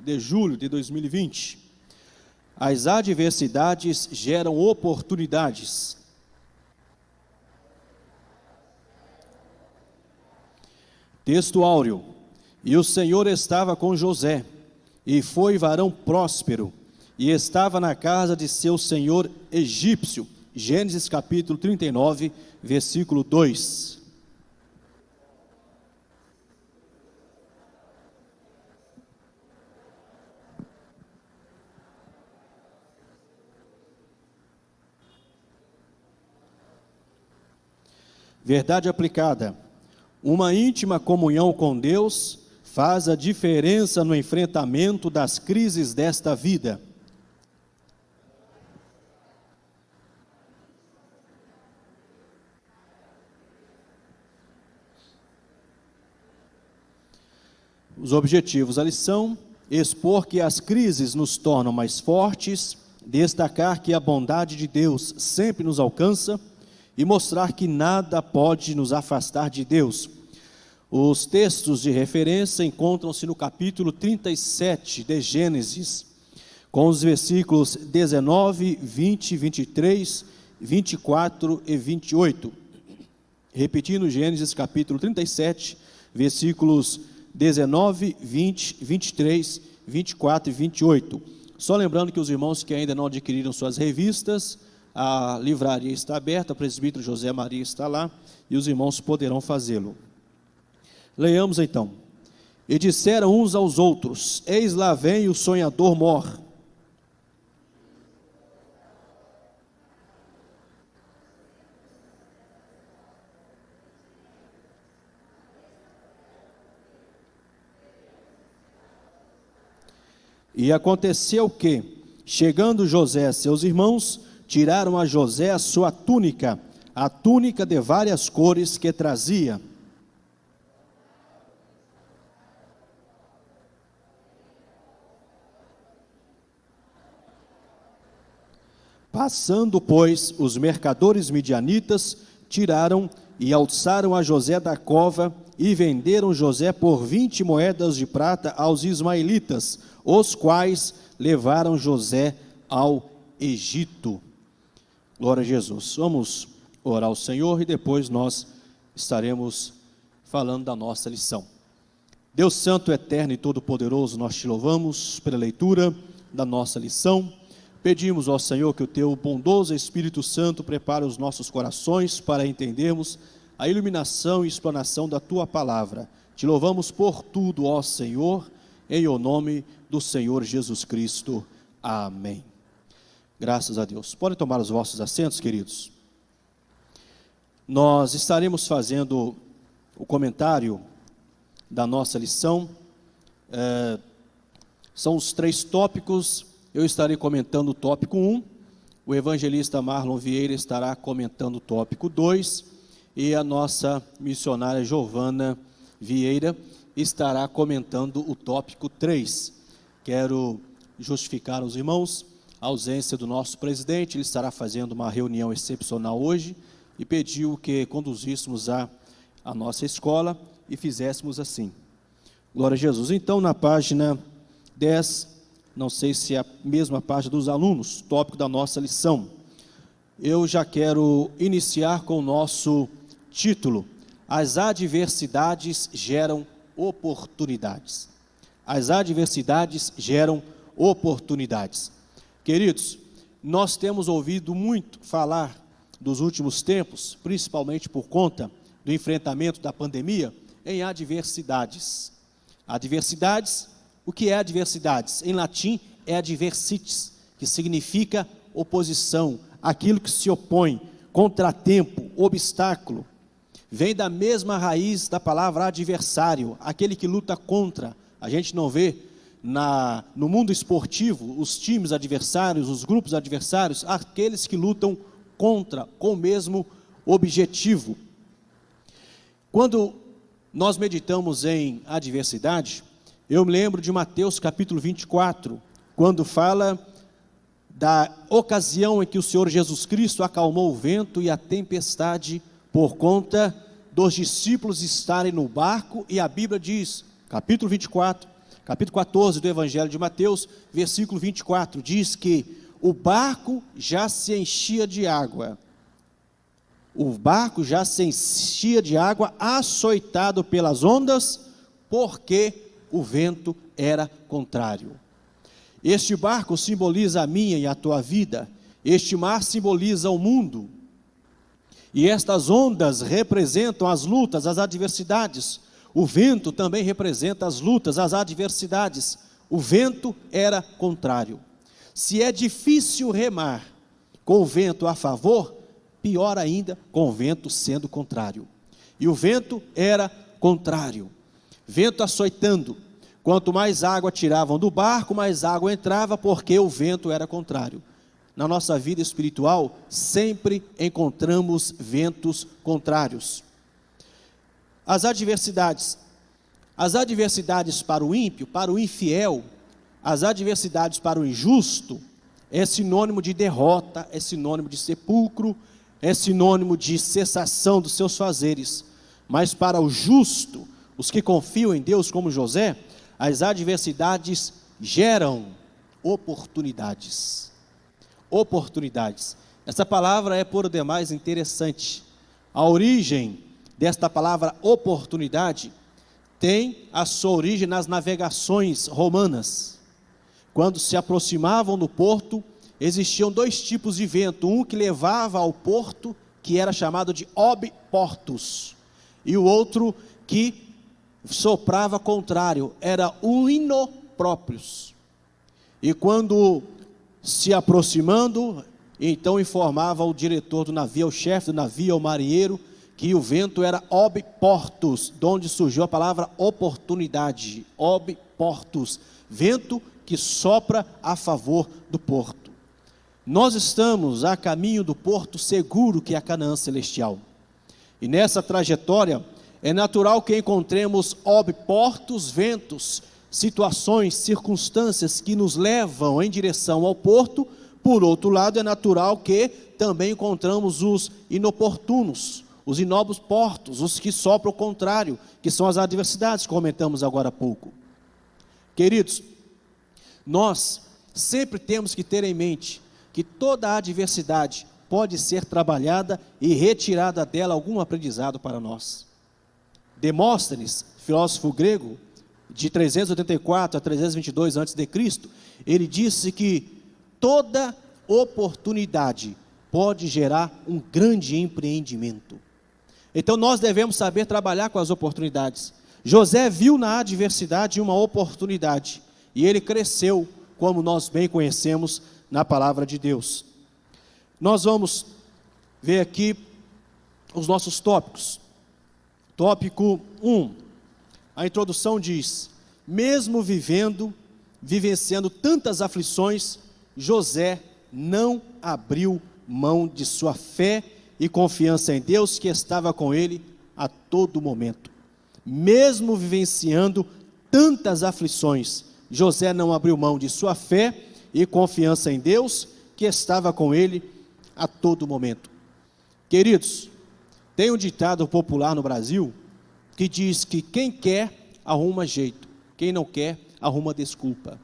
de julho de 2020. As adversidades geram oportunidades. Texto áureo. E o Senhor estava com José, e foi varão próspero, e estava na casa de seu senhor egípcio. Gênesis capítulo 39, versículo 2. Verdade aplicada. Uma íntima comunhão com Deus faz a diferença no enfrentamento das crises desta vida. Os objetivos da lição: expor que as crises nos tornam mais fortes, destacar que a bondade de Deus sempre nos alcança e mostrar que nada pode nos afastar de Deus. Os textos de referência encontram-se no capítulo 37 de Gênesis, com os versículos 19, 20, 23, 24 e 28. Repetindo, Gênesis capítulo 37, versículos 19, 20, 23, 24 e 28. Só lembrando que os irmãos que ainda não adquiriram suas revistas, a livraria está aberta, o presbítero José Maria está lá, e os irmãos poderão fazê-lo. Leiamos então. E disseram uns aos outros: eis lá vem o sonhador mor. E aconteceu que, chegando José a seus irmãos, tiraram a José a sua túnica, a túnica de várias cores que trazia. Passando, pois, os mercadores midianitas, tiraram e alçaram a José da cova e venderam José por 20 moedas de prata aos ismaelitas, os quais levaram José ao Egito. Glória a Jesus. Vamos orar ao Senhor e depois nós estaremos falando da nossa lição. Deus Santo, Eterno e Todo-Poderoso, nós te louvamos pela leitura da nossa lição. Pedimos ao Senhor que o teu bondoso Espírito Santo prepare os nossos corações para entendermos a iluminação e explanação da tua palavra. Te louvamos por tudo, ó Senhor, em o nome do Senhor Jesus Cristo. Amém. Graças a Deus. Podem tomar os vossos assentos, queridos. Nós estaremos fazendo o comentário da nossa lição. São os 3 tópicos. Eu estarei comentando o tópico 1, o evangelista Marlon Vieira estará comentando o tópico 2, e a nossa missionária Giovana Vieira estará comentando o tópico 3. Quero justificar aos irmãos a ausência do nosso presidente. Ele estará fazendo uma reunião excepcional hoje, e pediu que conduzíssemos a nossa escola e fizéssemos assim. Glória a Jesus. Então, na página 10, não sei se é a mesma página dos alunos, tópico da nossa lição. Eu já quero iniciar com o nosso título: as adversidades geram oportunidades. As adversidades geram oportunidades. Queridos, nós temos ouvido muito falar dos últimos tempos, principalmente por conta do enfrentamento da pandemia, em adversidades. Adversidades. O que é adversidades? Em latim é adversitas, que significa oposição, aquilo que se opõe, contratempo, obstáculo. Vem da mesma raiz da palavra adversário, aquele que luta contra. A gente não vê no mundo esportivo os times adversários, os grupos adversários, aqueles que lutam contra, com o mesmo objetivo. Quando nós meditamos em adversidade, eu me lembro de Mateus capítulo 24, quando fala da ocasião em que o Senhor Jesus Cristo acalmou o vento e a tempestade por conta dos discípulos estarem no barco, e a Bíblia diz, capítulo 24, capítulo 14 do Evangelho de Mateus, versículo 24, diz que o barco já se enchia de água. O barco já se enchia de água, açoitado pelas ondas, porque o vento era contrário. Este barco simboliza a minha e a tua vida. Este mar simboliza o mundo. E estas ondas representam as lutas, as adversidades. O vento também representa as lutas, as adversidades. O vento era contrário. Se é difícil remar com o vento a favor, pior ainda com o vento sendo contrário. E o vento era contrário. Vento açoitando. Quanto mais água tiravam do barco, mais água entrava, porque o vento era contrário. Na nossa vida espiritual, sempre encontramos ventos contrários. As adversidades para o ímpio, para o infiel, as adversidades para o injusto, é sinônimo de derrota, é sinônimo de sepulcro, é sinônimo de cessação dos seus fazeres. Mas para o justo, os que confiam em Deus como José, as adversidades geram oportunidades. Oportunidades. Essa palavra é por demais interessante. A origem desta palavra oportunidade tem a sua origem nas navegações romanas. Quando se aproximavam do porto, existiam dois tipos de vento. Um que levava ao porto, que era chamado de obiportus, e o outro que soprava contrário, era o inoproprius. E quando se aproximando, então informava o diretor do navio, o chefe do navio, o marinheiro, que o vento era obiportus, de onde surgiu a palavra oportunidade. Obiportus, vento que sopra a favor do porto. Nós estamos a caminho do porto seguro, que é a Canaã celestial. E nessa trajetória, é natural que encontremos obiportus, ventos, situações, circunstâncias que nos levam em direção ao porto. Por outro lado, é natural que também encontramos os inoportunos, os inóbulos portos, os que sopram o contrário, que são as adversidades que comentamos agora há pouco. Queridos, nós sempre temos que ter em mente que toda adversidade pode ser trabalhada e retirada dela algum aprendizado para nós. Demóstenes, filósofo grego, de 384 a 322 a.C., ele disse que toda oportunidade pode gerar um grande empreendimento. Então nós devemos saber trabalhar com as oportunidades. José viu na adversidade uma oportunidade, e ele cresceu, como nós bem conhecemos na palavra de Deus. Nós vamos ver aqui os nossos tópicos. Tópico 1, a introdução diz: mesmo vivenciando tantas aflições, José não abriu mão de sua fé e confiança em Deus, que estava com ele a todo momento. Mesmo vivenciando tantas aflições, José não abriu mão de sua fé e confiança em Deus, que estava com ele a todo momento. Queridos, tem um ditado popular no Brasil que diz que quem quer arruma jeito, quem não quer arruma desculpa.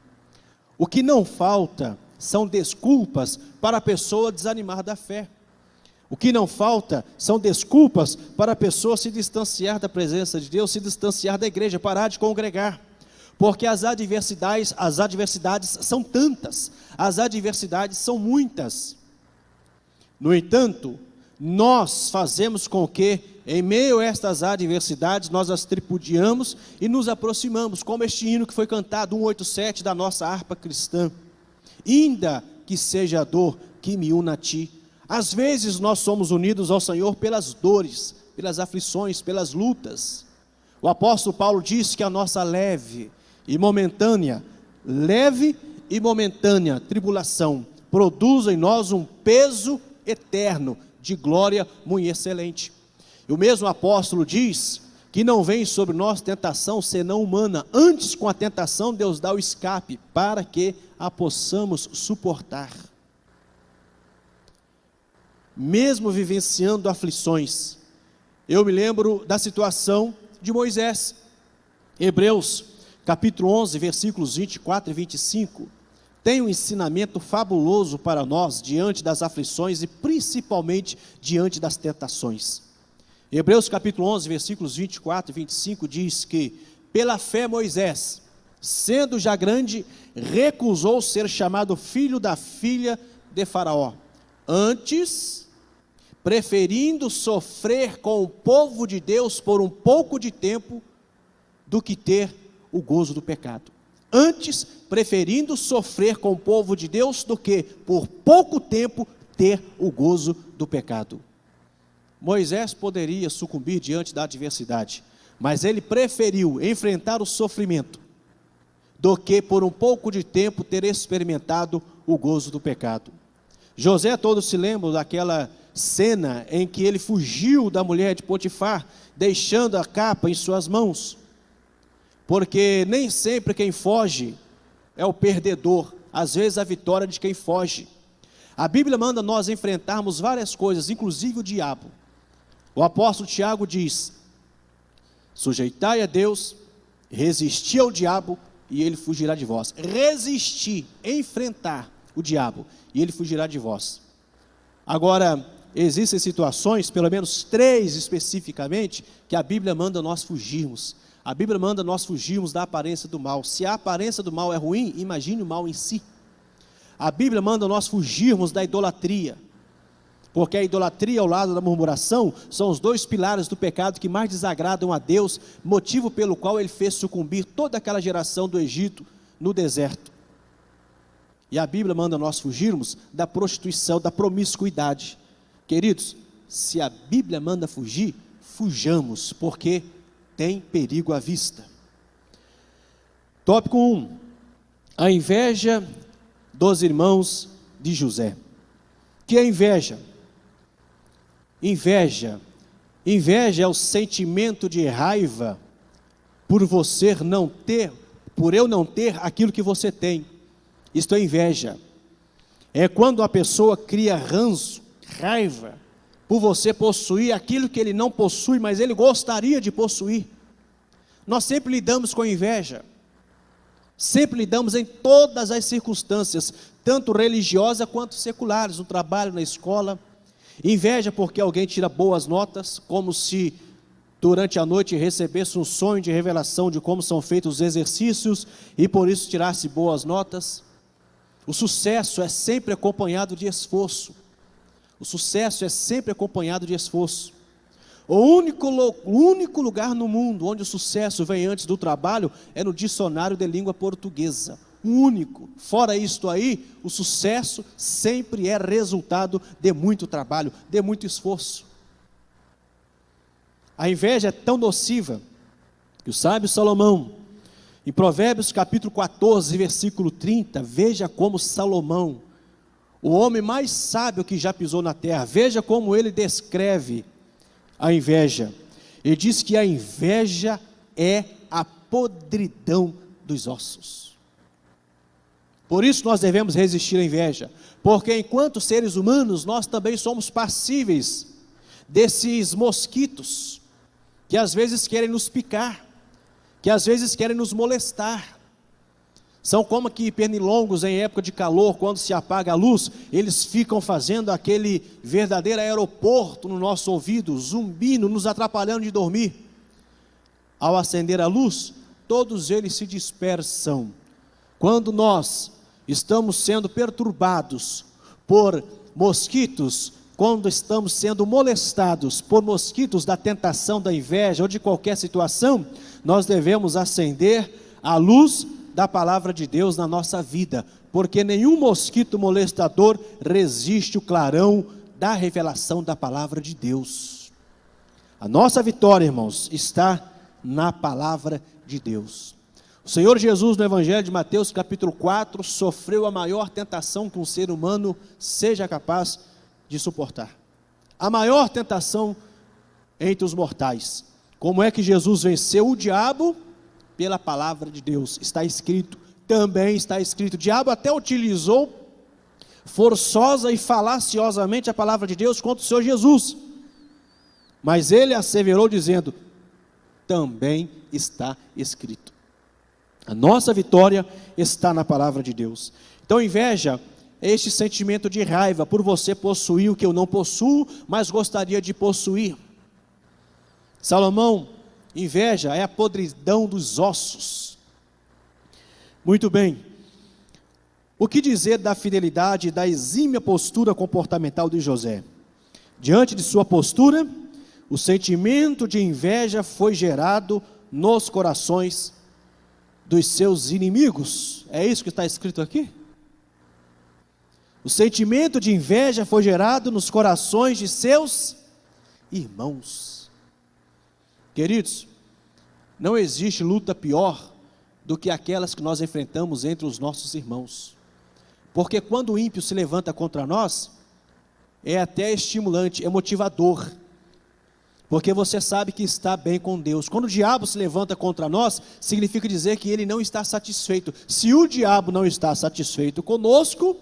O que não falta são desculpas para a pessoa desanimar da fé. O que não falta são desculpas para a pessoa se distanciar da presença de Deus, se distanciar da igreja, parar de congregar. Porque as adversidades são tantas, as adversidades são muitas. No entanto, nós fazemos com que, em meio a estas adversidades, nós as tripudiamos e nos aproximamos, como este hino que foi cantado, 187, da nossa harpa cristã. Ainda que seja a dor que me una a ti. Às vezes nós somos unidos ao Senhor pelas dores, pelas aflições, pelas lutas. O apóstolo Paulo diz que a nossa leve e momentânea tribulação produz em nós um peso eterno de glória muito excelente. E o mesmo apóstolo diz que não vem sobre nós tentação senão humana, antes com a tentação Deus dá o escape, para que a possamos suportar. Mesmo vivenciando aflições, eu me lembro da situação de Moisés. Hebreus capítulo 11, versículos 24 e 25, tem um ensinamento fabuloso para nós diante das aflições e principalmente diante das tentações. Hebreus capítulo 11, versículos 24 e 25 diz que, pela fé Moisés, sendo já grande, recusou ser chamado filho da filha de Faraó, antes, preferindo sofrer com o povo de Deus por um pouco de tempo, do que ter o gozo do pecado. Antes, preferindo sofrer com o povo de Deus, do que, por pouco tempo, ter o gozo do pecado. Moisés poderia sucumbir diante da adversidade, mas ele preferiu enfrentar o sofrimento, do que por um pouco de tempo ter experimentado o gozo do pecado. José, todos se lembram daquela cena em que ele fugiu da mulher de Potifar, deixando a capa em suas mãos, porque nem sempre quem foge é o perdedor, às vezes a vitória é de quem foge. A Bíblia manda nós enfrentarmos várias coisas, inclusive o diabo. O apóstolo Tiago diz: sujeitai a Deus, resisti ao diabo, e ele fugirá de vós. Resistir, enfrentar o diabo, e ele fugirá de vós. Agora, existem situações, pelo menos 3 especificamente, que a Bíblia manda nós fugirmos. A Bíblia manda nós fugirmos da aparência do mal. Se a aparência do mal é ruim, imagine o mal em si. A Bíblia manda nós fugirmos da idolatria, porque a idolatria ao lado da murmuração são os 2 pilares do pecado que mais desagradam a Deus, motivo pelo qual ele fez sucumbir toda aquela geração do Egito no deserto. E a Bíblia manda nós fugirmos da prostituição, da promiscuidade. Queridos, se a Bíblia manda fugir, fujamos, porque tem perigo à vista. Tópico 1, a inveja dos irmãos de José. Que é inveja? Inveja é o sentimento de raiva por você não ter, por eu não ter aquilo que você tem. Isto é inveja. É quando a pessoa cria ranço, raiva, por você possuir aquilo que ele não possui, mas ele gostaria de possuir. Nós sempre lidamos com inveja. Sempre lidamos em todas as circunstâncias, tanto religiosas quanto seculares, no trabalho, na escola. Inveja porque alguém tira boas notas, como se durante a noite recebesse um sonho de revelação de como são feitos os exercícios e por isso tirasse boas notas. O sucesso é sempre acompanhado de esforço. O sucesso é sempre acompanhado de esforço. O único lugar no mundo onde o sucesso vem antes do trabalho é no dicionário de língua portuguesa. O único. Fora isto aí, o sucesso sempre é resultado de muito trabalho, de muito esforço. A inveja é tão nociva que o sábio Salomão, em Provérbios capítulo 14, versículo 30, veja como Salomão, o homem mais sábio que já pisou na terra, veja como ele descreve a inveja. Ele diz que a inveja é a podridão dos ossos. Por isso nós devemos resistir à inveja, porque enquanto seres humanos nós também somos passíveis desses mosquitos, que às vezes querem nos picar, que às vezes querem nos molestar. São como que pernilongos em época de calor, quando se apaga a luz, eles ficam fazendo aquele verdadeiro aeroporto no nosso ouvido, zumbindo, nos atrapalhando de dormir. Ao acender a luz, todos eles se dispersam. Quando nós estamos sendo perturbados por mosquitos, quando estamos sendo molestados por mosquitos da tentação, da inveja ou de qualquer situação, nós devemos acender a luz da palavra de Deus na nossa vida, porque nenhum mosquito molestador resiste o clarão da revelação da palavra de Deus. A nossa vitória, irmãos, está na palavra de Deus. O Senhor Jesus, no Evangelho de Mateus capítulo 4, sofreu a maior tentação que um ser humano seja capaz de suportar. A maior tentação entre os mortais. Como é que Jesus venceu o diabo? Pela palavra de Deus. Está escrito, também está escrito. O diabo até utilizou forçosa e falaciosamente a palavra de Deus contra o Senhor Jesus. Mas ele asseverou dizendo, também está escrito. A nossa vitória está na palavra de Deus. Então, inveja é este sentimento de raiva por você possuir o que eu não possuo, mas gostaria de possuir. Salomão, inveja é a podridão dos ossos. Muito bem. O que dizer da fidelidade e da exímia postura comportamental de José? Diante de sua postura, o sentimento de inveja foi gerado nos corações dos seus inimigos. É isso que está escrito aqui? O sentimento de inveja foi gerado nos corações de seus irmãos. Queridos, não existe luta pior do que aquelas que nós enfrentamos entre os nossos irmãos. Porque quando o ímpio se levanta contra nós, é até estimulante, é motivador. Porque você sabe que está bem com Deus. Quando o diabo se levanta contra nós, significa dizer que ele não está satisfeito. Se o diabo não está satisfeito conosco,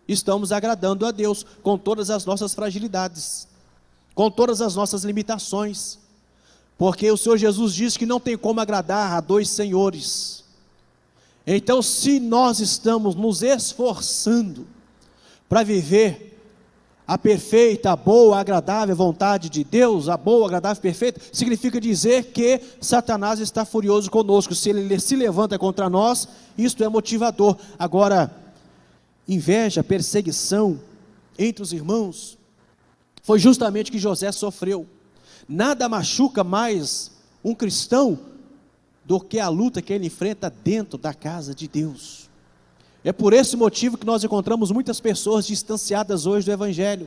estamos agradando a Deus com todas as nossas fragilidades, com todas as nossas limitações. Porque o Senhor Jesus diz que não tem como agradar a dois senhores. Então, se nós estamos nos esforçando para viver a perfeita, a boa, a agradável vontade de Deus, a boa, agradável, perfeita, significa dizer que Satanás está furioso conosco. Se ele se levanta contra nós, isto é motivador. Agora, inveja, perseguição entre os irmãos, foi justamente o que José sofreu. Nada machuca mais um cristão do que a luta que ele enfrenta dentro da casa de Deus. É por esse motivo que nós encontramos muitas pessoas distanciadas hoje do Evangelho.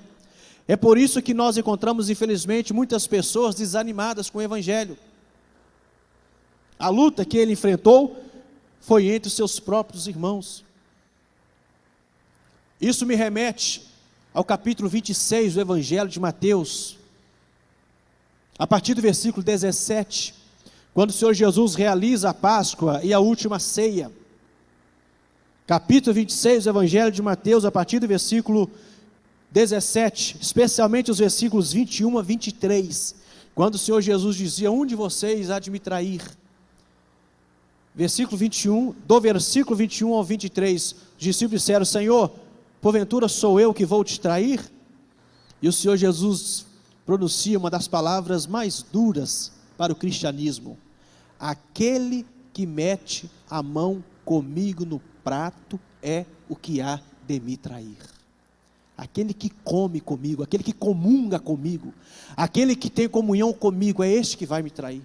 É por isso que nós encontramos, infelizmente, muitas pessoas desanimadas com o Evangelho. A luta que ele enfrentou foi entre os seus próprios irmãos. Isso me remete ao capítulo 26 do Evangelho de Mateus, a partir do versículo 17, quando o Senhor Jesus realiza a Páscoa e a última ceia. Capítulo 26 do Evangelho de Mateus, a partir do versículo 17, especialmente os versículos 21 a 23, quando o Senhor Jesus dizia: um de vocês há de me trair. Versículo 21, do versículo 21 ao 23, os discípulos disseram: Senhor, porventura sou eu que vou te trair? E o Senhor Jesus pronuncia uma das palavras mais duras para o cristianismo: aquele que mete a mão comigo no prato é o que há de me trair. Aquele que come comigo, aquele que comunga comigo, aquele que tem comunhão comigo, é este que vai me trair.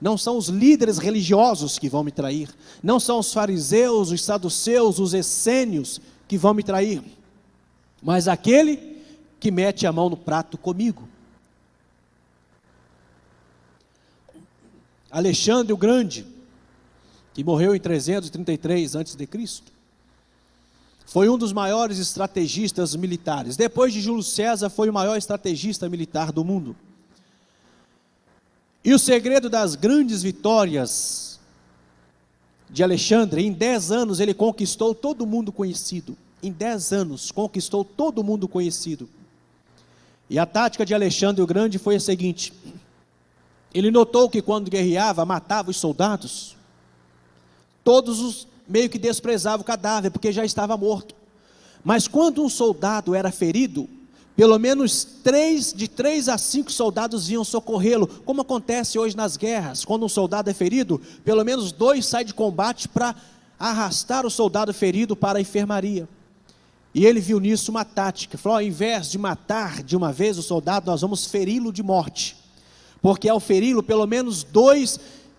Não são os líderes religiosos que vão me trair, não são os fariseus, os saduceus, os essênios que vão me trair, mas aquele que mete a mão no prato comigo. Alexandre o Grande, que morreu em 333 a.C., foi um dos maiores estrategistas militares. Depois de Júlio César, foi o maior estrategista militar do mundo. E o segredo das grandes vitórias de Alexandre, em 10 anos ele conquistou todo mundo conhecido. Em 10 anos conquistou todo mundo conhecido. E a tática de Alexandre o Grande foi a seguinte: ele notou que quando guerreava, matava os soldados, todos os meio que desprezavam o cadáver, porque já estava morto. Mas quando um soldado era ferido, pelo menos de 3 a 5 soldados vinham socorrê-lo, como acontece hoje nas guerras. Quando um soldado é ferido, pelo menos 2 saem de combate para arrastar o soldado ferido para a enfermaria. E ele viu nisso uma tática, falou: ao invés de matar de uma vez o soldado, nós vamos feri-lo de morte, porque ao feri-lo, pelo menos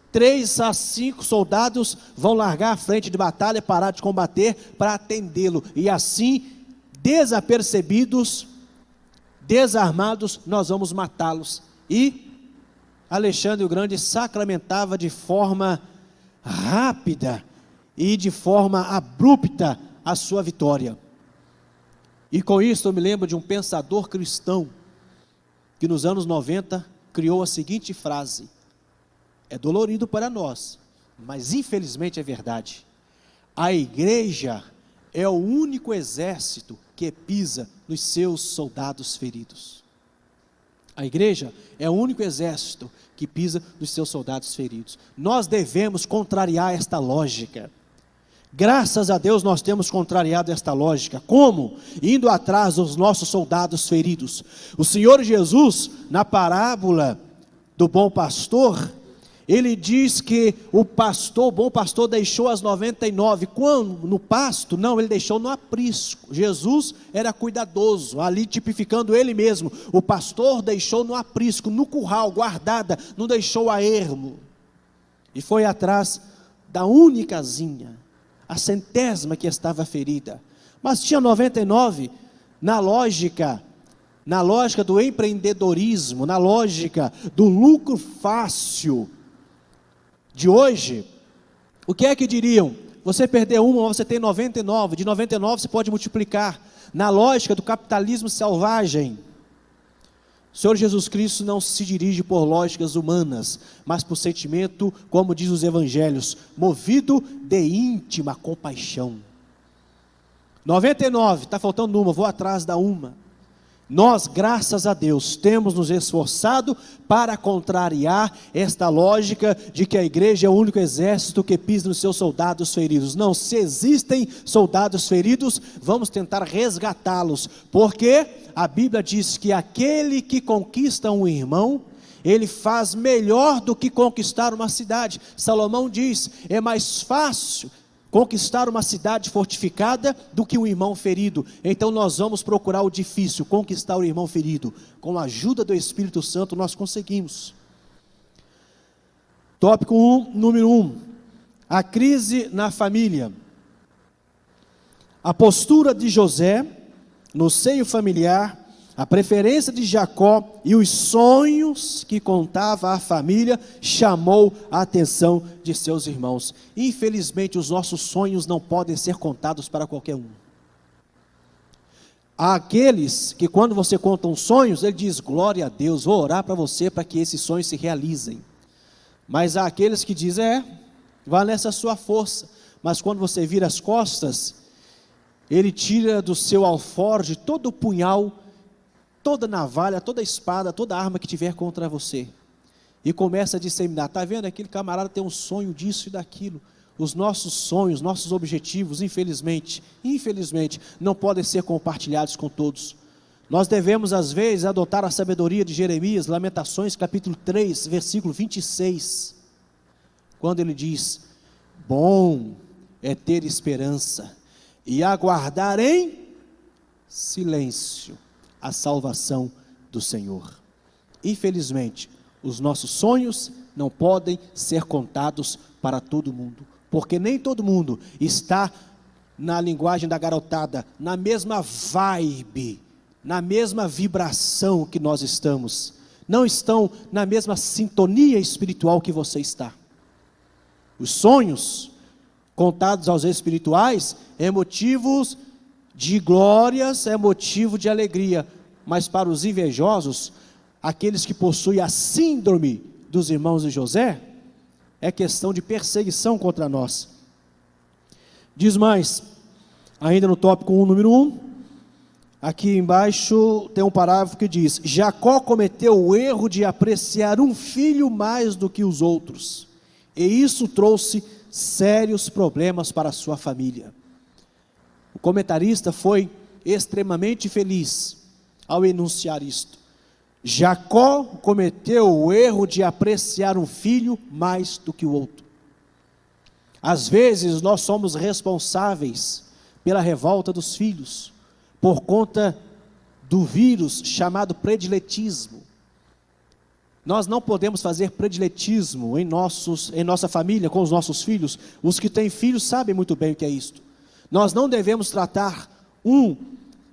3 a 5 soldados vão largar a frente de batalha, parar de combater para atendê-lo, e assim, desapercebidos, desarmados, nós vamos matá-los. E Alexandre o Grande sacramentava de forma rápida e de forma abrupta a sua vitória. E com isso eu me lembro de um pensador cristão que nos anos 90 criou a seguinte frase: é dolorido para nós, mas infelizmente é verdade: a igreja é o único exército que pisa nos seus soldados feridos. A igreja é o único exército que pisa nos seus soldados feridos. Nós devemos contrariar esta lógica. Graças a Deus nós temos contrariado esta lógica. Como? Indo atrás dos nossos soldados feridos. O Senhor Jesus, na parábola do bom pastor, ele diz que o bom pastor deixou as 99, quando? No pasto? Não, ele deixou no aprisco. Jesus era cuidadoso, ali tipificando ele mesmo. O pastor deixou no aprisco, no curral, guardada, não deixou a ermo. E foi atrás da únicazinha, a 100ª que estava ferida. Mas tinha 99, na lógica do empreendedorismo, na lógica do lucro fácil de hoje, o que é que diriam? Você perdeu uma, você tem 99, de 99 você pode multiplicar. Na lógica do capitalismo selvagem, o Senhor Jesus Cristo não se dirige por lógicas humanas, mas por sentimento, como diz os evangelhos, movido de íntima compaixão. 99, está faltando uma, vou atrás da uma. Nós, graças a Deus, temos nos esforçado para contrariar esta lógica de que a igreja é o único exército que pisa nos seus soldados feridos. Não, se existem soldados feridos, vamos tentar resgatá-los, porque a Bíblia diz que aquele que conquista um irmão, ele faz melhor do que conquistar uma cidade. Salomão diz, é mais fácil conquistar uma cidade fortificada do que um irmão ferido. Então nós vamos procurar o difícil, conquistar o irmão ferido. Com a ajuda do Espírito Santo nós conseguimos. Tópico 1, número 1. A crise na família. A postura de José no seio familiar, a preferência de Jacó e os sonhos que contava a família chamou a atenção de seus irmãos. Infelizmente, os nossos sonhos não podem ser contados para qualquer um. Há aqueles que quando você conta uns sonhos, ele diz, glória a Deus, vou orar para você para que esses sonhos se realizem. Mas há aqueles que dizem, vá nessa sua força. Mas quando você vira as costas, ele tira do seu alforje todo o punhal, toda navalha, toda espada, toda arma que tiver contra você, e começa a disseminar, está vendo, aquele camarada tem um sonho disso e daquilo. Os nossos sonhos, nossos objetivos, infelizmente, não podem ser compartilhados com todos. Nós devemos às vezes adotar a sabedoria de Jeremias, Lamentações capítulo 3, versículo 26, quando ele diz, bom é ter esperança, e aguardar em silêncio a salvação do Senhor. Infelizmente, os nossos sonhos não podem ser contados para todo mundo, porque nem todo mundo está, na linguagem da garotada, na mesma vibe, na mesma vibração que nós estamos, não estão na mesma sintonia espiritual que você está. Os sonhos contados aos espirituais é motivos de glórias, é motivo de alegria, mas para os invejosos, aqueles que possuem a síndrome dos irmãos de José, é questão de perseguição contra nós. Diz mais, ainda no tópico 1, número 1, aqui embaixo tem um parágrafo que diz, Jacó cometeu o erro de apreciar um filho mais do que os outros, e isso trouxe sérios problemas para a sua família. O comentarista foi extremamente feliz ao enunciar isto. Jacó cometeu o erro de apreciar um filho mais do que o outro. Às vezes nós somos responsáveis pela revolta dos filhos, por conta do vírus chamado prediletismo. Nós não podemos fazer prediletismo em nossa família, com os nossos filhos. Os que têm filhos sabem muito bem o que é isto. Nós não devemos tratar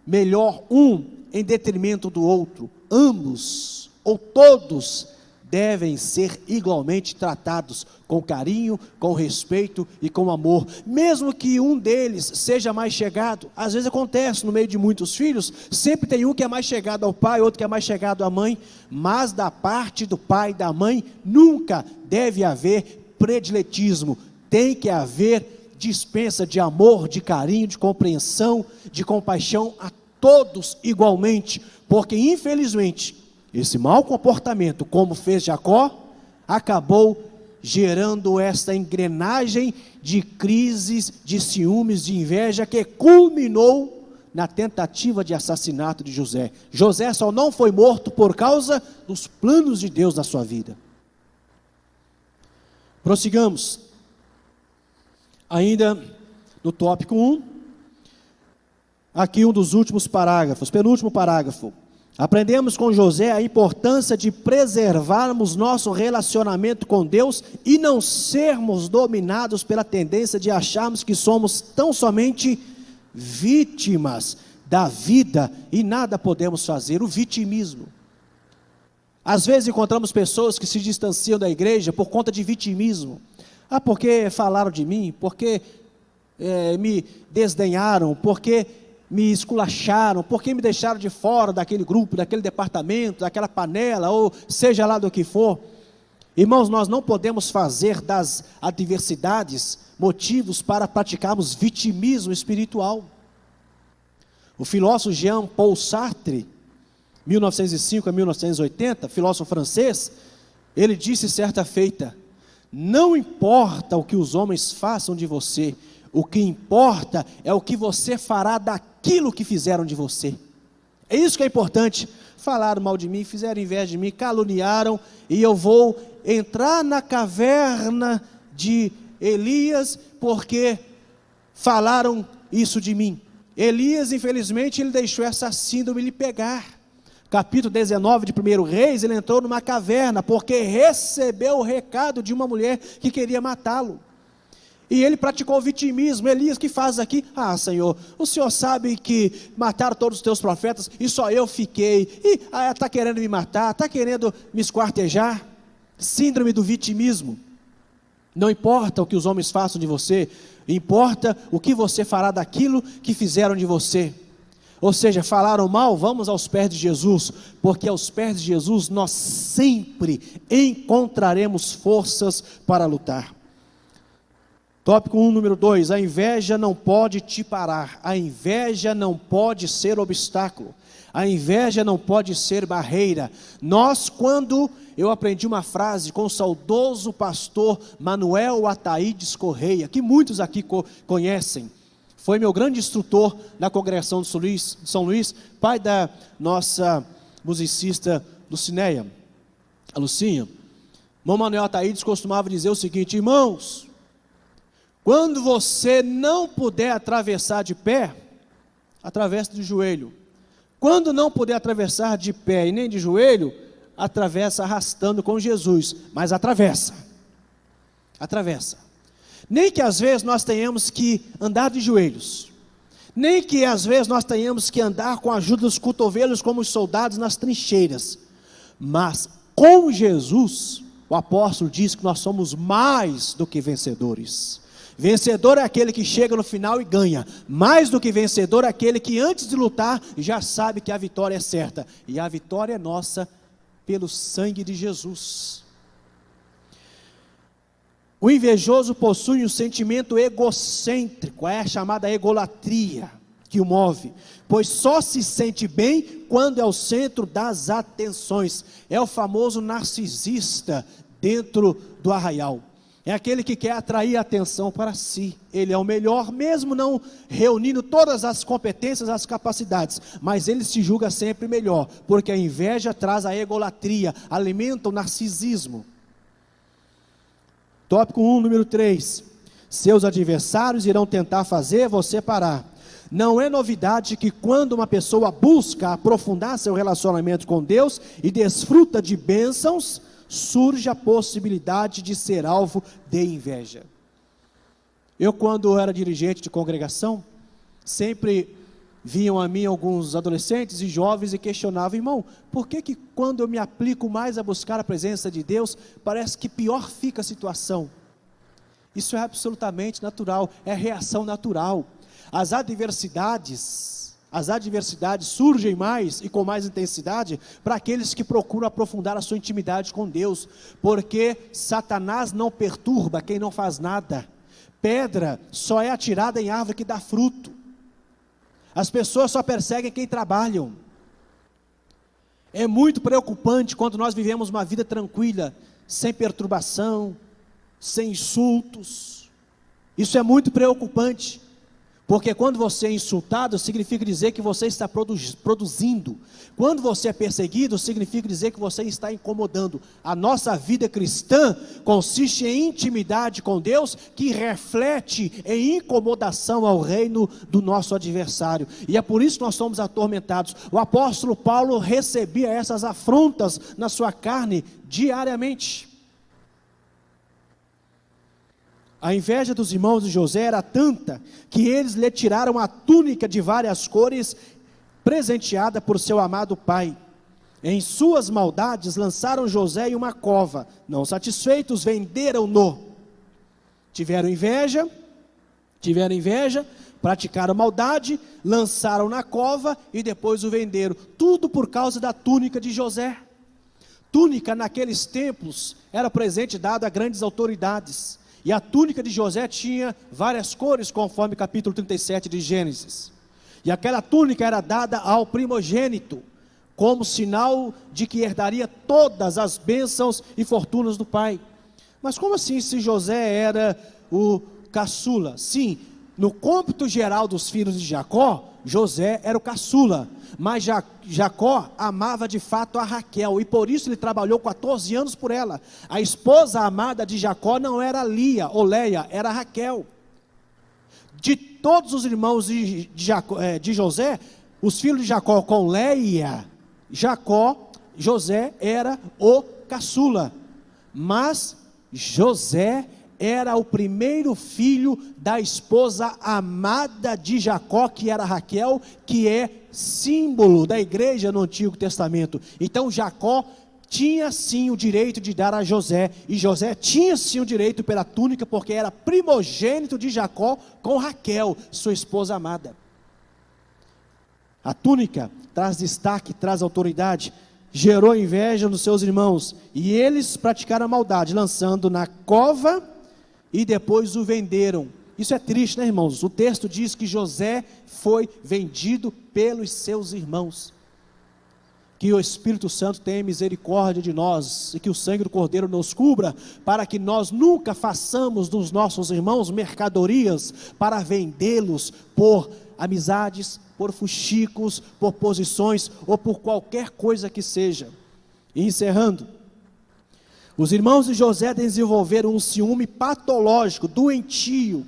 melhor em detrimento do outro. Ambos, ou todos, devem ser igualmente tratados com carinho, com respeito e com amor. Mesmo que um deles seja mais chegado, às vezes acontece no meio de muitos filhos, sempre tem um que é mais chegado ao pai, outro que é mais chegado à mãe, mas da parte do pai e da mãe, nunca deve haver prediletismo, tem que haver dispensa de amor, de carinho, de compreensão, de compaixão a todos igualmente, porque infelizmente, Esse mau comportamento, como fez Jacó, acabou gerando esta engrenagem de crises, de ciúmes, de inveja, que culminou na tentativa de assassinato de José. José só não foi morto por causa dos planos de Deus na sua vida. Prossigamos. Ainda no tópico 1, aqui um dos últimos parágrafos, penúltimo parágrafo. Aprendemos com José a importância de preservarmos nosso relacionamento com Deus e não sermos dominados pela tendência de acharmos que somos tão somente vítimas da vida e nada podemos fazer, o vitimismo. Às vezes encontramos pessoas que se distanciam da igreja por conta de vitimismo. Porque falaram de mim, porque me desdenharam, porque me esculacharam, porque me deixaram de fora daquele grupo, daquele departamento, daquela panela, ou seja lá do que for. Irmãos, nós não podemos fazer das adversidades motivos para praticarmos vitimismo espiritual. O filósofo Jean-Paul Sartre, 1905 a 1980, filósofo francês, ele disse certa feita: não importa o que os homens façam de você, o que importa é o que você fará daquilo que fizeram de você. É isso que é importante. Falaram mal de mim, fizeram inveja de mim, caluniaram, e eu vou entrar na caverna de Elias, porque falaram isso de mim. Elias, infelizmente, ele deixou essa síndrome lhe pegar. Capítulo 19 de 1 Reis, ele entrou numa caverna, porque recebeu o recado de uma mulher que queria matá-lo. E ele praticou o vitimismo. Elias, que faz aqui? Senhor, o Senhor sabe que mataram todos os teus profetas, e só eu fiquei, e está querendo me matar, está querendo me esquartejar. Síndrome do vitimismo. Não importa o que os homens façam de você, importa o que você fará daquilo que fizeram de você. Ou seja, falaram mal, vamos aos pés de Jesus, porque aos pés de Jesus nós sempre encontraremos forças para lutar. Tópico 1, número 2, a inveja não pode te parar, a inveja não pode ser obstáculo, a inveja não pode ser barreira. Eu aprendi uma frase com o saudoso pastor Manuel Ataídes Correia, que muitos aqui conhecem, foi meu grande instrutor na congregação de São Luís, pai da nossa musicista Lucinéia, a Lucinha. Irmão Manuel Ataídes costumava dizer o seguinte: irmãos, quando você não puder atravessar de pé, atravessa de joelho. Quando não puder atravessar de pé e nem de joelho, atravessa arrastando com Jesus, mas atravessa. Nem que às vezes nós tenhamos que andar de joelhos, nem que às vezes nós tenhamos que andar com a ajuda dos cotovelos como os soldados nas trincheiras, mas com Jesus, o apóstolo diz que nós somos mais do que vencedores. Vencedor é aquele que chega no final e ganha. Mais do que vencedor é aquele que antes de lutar já sabe que a vitória é certa, e a vitória é nossa pelo sangue de Jesus. O invejoso possui um sentimento egocêntrico, é a chamada egolatria que o move, pois só se sente bem quando é o centro das atenções. É o famoso narcisista dentro do arraial. É aquele que quer atrair a atenção para si. Ele é o melhor, mesmo não reunindo todas as competências, as capacidades, mas ele se julga sempre melhor, porque a inveja traz a egolatria, alimenta o narcisismo. Tópico 1, número 3. Seus adversários irão tentar fazer você parar. Não é novidade que quando uma pessoa busca aprofundar seu relacionamento com Deus e desfruta de bênçãos, surge a possibilidade de ser alvo de inveja. Eu, quando era dirigente de congregação, sempre vinham a mim alguns adolescentes e jovens e questionavam: irmão, por que quando eu me aplico mais a buscar a presença de Deus, parece que pior fica a situação? Isso é absolutamente natural, é reação natural. As adversidades surgem mais e com mais intensidade para aqueles que procuram aprofundar a sua intimidade com Deus, porque Satanás não perturba quem não faz nada. Pedra só é atirada em árvore que dá fruto. As pessoas só perseguem quem trabalham. É muito preocupante quando nós vivemos uma vida tranquila, sem perturbação, sem insultos. Isso é muito preocupante, porque quando você é insultado, significa dizer que você está produzindo. Quando você é perseguido, significa dizer que você está incomodando. A nossa vida cristã consiste em intimidade com Deus, que reflete em incomodação ao reino do nosso adversário. E é por isso que nós somos atormentados. O apóstolo Paulo recebia essas afrontas na sua carne diariamente. A inveja dos irmãos de José era tanta, que eles lhe tiraram a túnica de várias cores, presenteada por seu amado pai. Em suas maldades lançaram José em uma cova, não satisfeitos venderam-no. Tiveram inveja, praticaram maldade, lançaram na cova e depois o venderam. Tudo por causa da túnica de José. Túnica naqueles tempos era presente dado a grandes autoridades. E a túnica de José tinha várias cores, conforme capítulo 37 de Gênesis. E aquela túnica era dada ao primogênito, como sinal de que herdaria todas as bênçãos e fortunas do pai. Mas como assim, se José era o caçula? Sim, no cômputo geral dos filhos de Jacó, José era o caçula. Mas Jacó amava de fato a Raquel, e por isso ele trabalhou 14 anos por ela. A esposa amada de Jacó não era Lia ou Leia, era Raquel. De todos os irmãos de José, os filhos de Jacó com Leia, José era o caçula. Mas José era o primeiro filho da esposa amada de Jacó, que era Raquel, que é símbolo da igreja no Antigo Testamento. Então Jacó tinha sim o direito de dar a José, e José tinha sim o direito pela túnica, porque era primogênito de Jacó com Raquel, sua esposa amada. A túnica traz destaque, traz autoridade, gerou inveja nos seus irmãos, e eles praticaram a maldade, lançando na cova, e depois o venderam. Isso é triste, né, irmãos? O texto diz que José foi vendido pelos seus irmãos. Que o Espírito Santo tenha misericórdia de nós, e que o sangue do Cordeiro nos cubra, para que nós nunca façamos dos nossos irmãos mercadorias, para vendê-los por amizades, por fuxicos, por posições, ou por qualquer coisa que seja. E encerrando, os irmãos de José desenvolveram um ciúme patológico, doentio,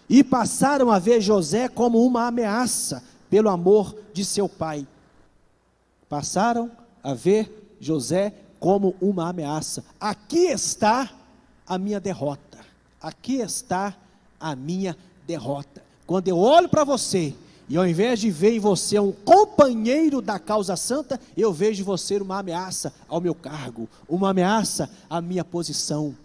e passaram a ver José como uma ameaça, pelo amor de seu pai. Passaram a ver José como uma ameaça. Aqui está a minha derrota. Aqui está a minha derrota. Quando eu olho para você, e ao invés de ver em você um companheiro da causa santa, eu vejo em você uma ameaça ao meu cargo, uma ameaça à minha posição.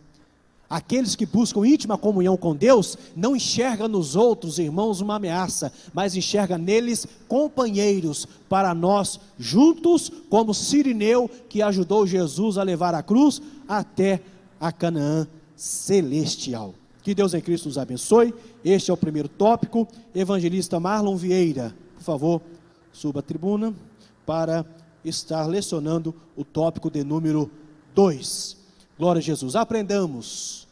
Aqueles que buscam íntima comunhão com Deus, não enxergam nos outros irmãos uma ameaça, mas enxergam neles companheiros, para nós juntos, como Cirineu, que ajudou Jesus a levar a cruz até a Canaã celestial. Que Deus em Cristo nos abençoe. Este é o primeiro tópico. Evangelista Marlon Vieira, por favor, suba à tribuna para estar lecionando o tópico de número 2. Glória a Jesus. Aprendamos